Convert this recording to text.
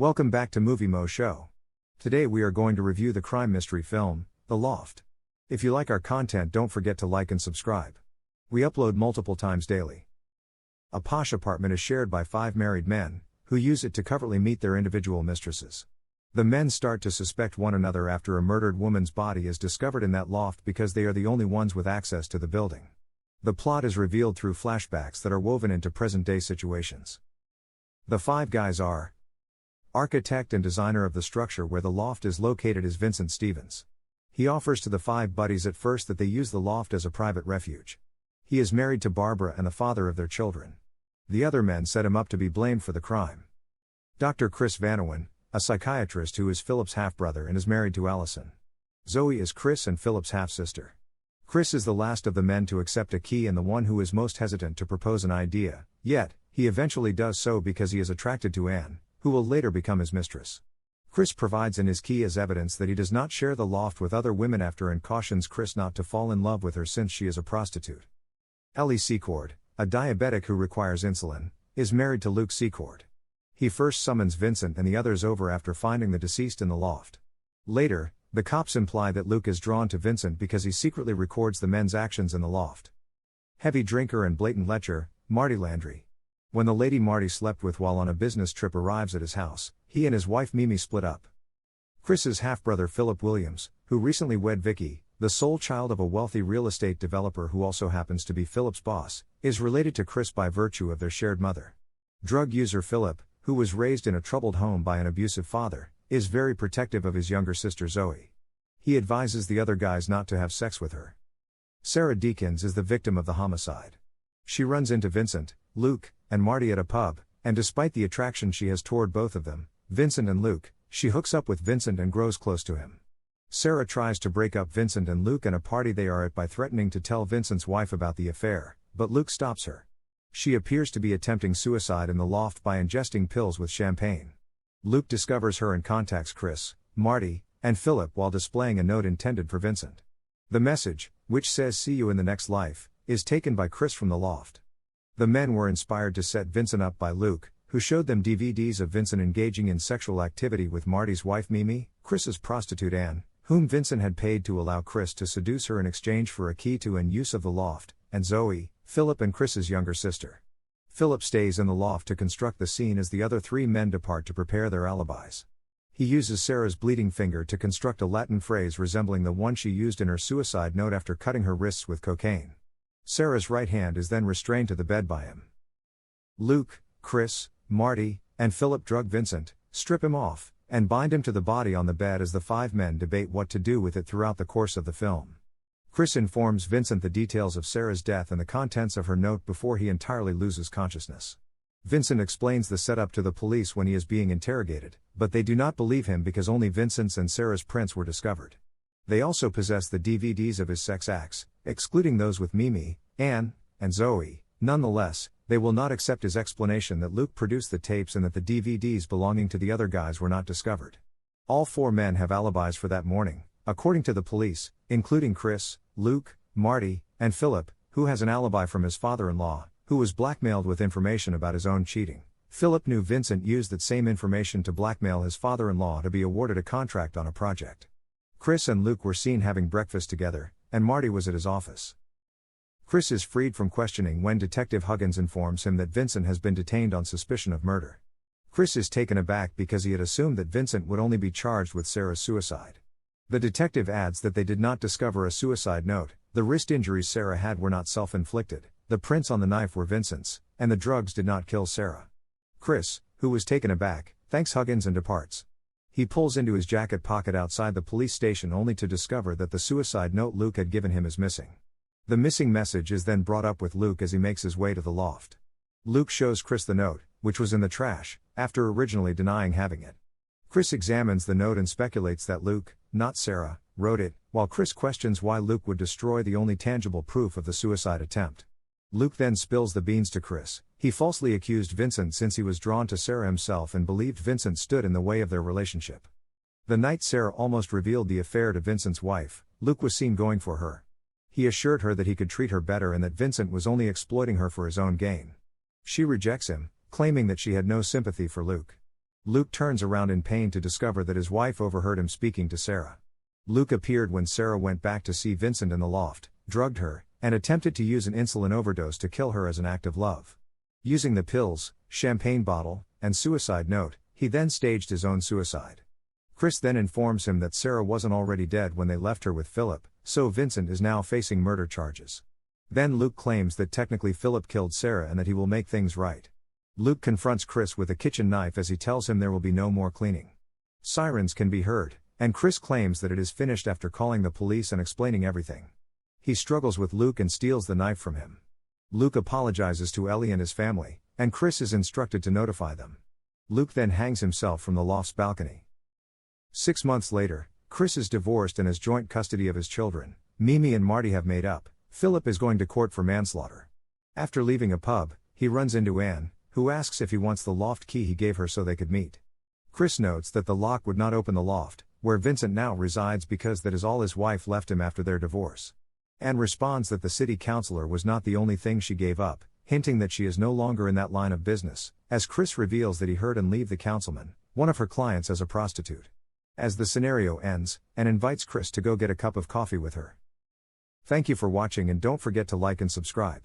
Welcome back to Movie Moshow. Today we are going to review the crime mystery film, The Loft. If you like our content, don't forget to like and subscribe. We upload multiple times daily. A posh apartment is shared by 5 married men, who use it to covertly meet their individual mistresses. The men start to suspect one another after a murdered woman's body is discovered in that loft because they are the only ones with access to the building. The plot is revealed through flashbacks that are woven into present-day situations. The 5 guys are: architect and designer of the structure where the loft is located is Vincent Stevens. He offers to the 5 buddies at first that they use the loft as a private refuge. He is married to Barbara and the father of their children. The other men set him up to be blamed for the crime. Dr. Chris Vanawan, a psychiatrist who is Philip's half-brother and is married to Allison. Zoe is Chris and Philip's half-sister. Chris is the last of the men to accept a key and the one who is most hesitant to propose an idea, yet, he eventually does so because he is attracted to Anne, who will later become his mistress. Chris provides in his key as evidence that he does not share the loft with other women after and cautions Chris not to fall in love with her since she is a prostitute. Ellie Secord, a diabetic who requires insulin, is married to Luke Secord. He first summons Vincent and the others over after finding the deceased in the loft. Later, the cops imply that Luke is drawn to Vincent because he secretly records the men's actions in the loft. Heavy drinker and blatant lecher, Marty Landry. When the lady Marty slept with while on a business trip arrives at his house, he and his wife Mimi split up. Chris's half-brother Philip Williams, who recently wed Vicky, the sole child of a wealthy real estate developer who also happens to be Philip's boss, is related to Chris by virtue of their shared mother. Drug user Philip, who was raised in a troubled home by an abusive father, is very protective of his younger sister Zoe. He advises the other guys not to have sex with her. Sarah Deakins is the victim of the homicide. She runs into Vincent, Luke, and Marty at a pub, and despite the attraction she has toward both of them, Vincent and Luke, she hooks up with Vincent and grows close to him. Sarah tries to break up Vincent and Luke and a party they are at by threatening to tell Vincent's wife about the affair, but Luke stops her. She appears to be attempting suicide in the loft by ingesting pills with champagne. Luke discovers her and contacts Chris, Marty, and Philip while displaying a note intended for Vincent. The message, which says "See you in the next life," is taken by Chris from the loft. The men were inspired to set Vincent up by Luke, who showed them DVDs of Vincent engaging in sexual activity with Marty's wife Mimi, Chris's prostitute Anne, whom Vincent had paid to allow Chris to seduce her in exchange for a key to and use of the loft, and Zoe, Philip and Chris's younger sister. Philip stays in the loft to construct the scene as the other 3 men depart to prepare their alibis. He uses Sarah's bleeding finger to construct a Latin phrase resembling the one she used in her suicide note after cutting her wrists with cocaine. Sarah's right hand is then restrained to the bed by him. Luke, Chris, Marty, and Philip drug Vincent, strip him off, and bind him to the body on the bed as the 5 men debate what to do with it throughout the course of the film. Chris informs Vincent the details of Sarah's death and the contents of her note before he entirely loses consciousness. Vincent explains the setup to the police when he is being interrogated, but they do not believe him because only Vincent's and Sarah's prints were discovered. They also possess the DVDs of his sex acts, excluding those with Mimi, Anne, and Zoe. Nonetheless, they will not accept his explanation that Luke produced the tapes and that the DVDs belonging to the other guys were not discovered. All 4 men have alibis for that morning, according to the police, including Chris, Luke, Marty, and Philip, who has an alibi from his father-in-law, who was blackmailed with information about his own cheating. Philip knew Vincent used that same information to blackmail his father-in-law to be awarded a contract on a project. Chris and Luke were seen having breakfast together, and Marty was at his office. Chris is freed from questioning when Detective Huggins informs him that Vincent has been detained on suspicion of murder. Chris is taken aback because he had assumed that Vincent would only be charged with Sarah's suicide. The detective adds that they did not discover a suicide note, the wrist injuries Sarah had were not self-inflicted, the prints on the knife were Vincent's, and the drugs did not kill Sarah. Chris, who was taken aback, thanks Huggins and departs. He pulls into his jacket pocket outside the police station only to discover that the suicide note Luke had given him is missing. The missing message is then brought up with Luke as he makes his way to the loft. Luke shows Chris the note, which was in the trash, after originally denying having it. Chris examines the note and speculates that Luke, not Sarah, wrote it, while Chris questions why Luke would destroy the only tangible proof of the suicide attempt. Luke then spills the beans to Chris. He falsely accused Vincent since he was drawn to Sarah himself and believed Vincent stood in the way of their relationship. The night Sarah almost revealed the affair to Vincent's wife, Luke was seen going for her. He assured her that he could treat her better and that Vincent was only exploiting her for his own gain. She rejects him, claiming that she had no sympathy for Luke. Luke turns around in pain to discover that his wife overheard him speaking to Sarah. Luke appeared when Sarah went back to see Vincent in the loft, drugged her, and attempted to use an insulin overdose to kill her as an act of love. Using the pills, champagne bottle, and suicide note, he then staged his own suicide. Chris then informs him that Sarah wasn't already dead when they left her with Philip, so Vincent is now facing murder charges. Then Luke claims that technically Philip killed Sarah and that he will make things right. Luke confronts Chris with a kitchen knife as he tells him there will be no more cleaning. Sirens can be heard, and Chris claims that it is finished after calling the police and explaining everything. He struggles with Luke and steals the knife from him. Luke apologizes to Ellie and his family, and Chris is instructed to notify them. Luke then hangs himself from the loft's balcony. 6 months later, Chris is divorced and has joint custody of his children. Mimi and Marty have made up. Philip is going to court for manslaughter. After leaving a pub, he runs into Anne, who asks if he wants the loft key he gave her so they could meet. Chris notes that the lock would not open the loft, where Vincent now resides, because that is all his wife left him after their divorce. Anne responds that the city councilor was not the only thing she gave up, hinting that she is no longer in that line of business, as Chris reveals that he heard and leave the councilman, one of her clients, as a prostitute. As the scenario ends, Anne invites Chris to go get a cup of coffee with her. Thank you for watching, and don't forget to like and subscribe.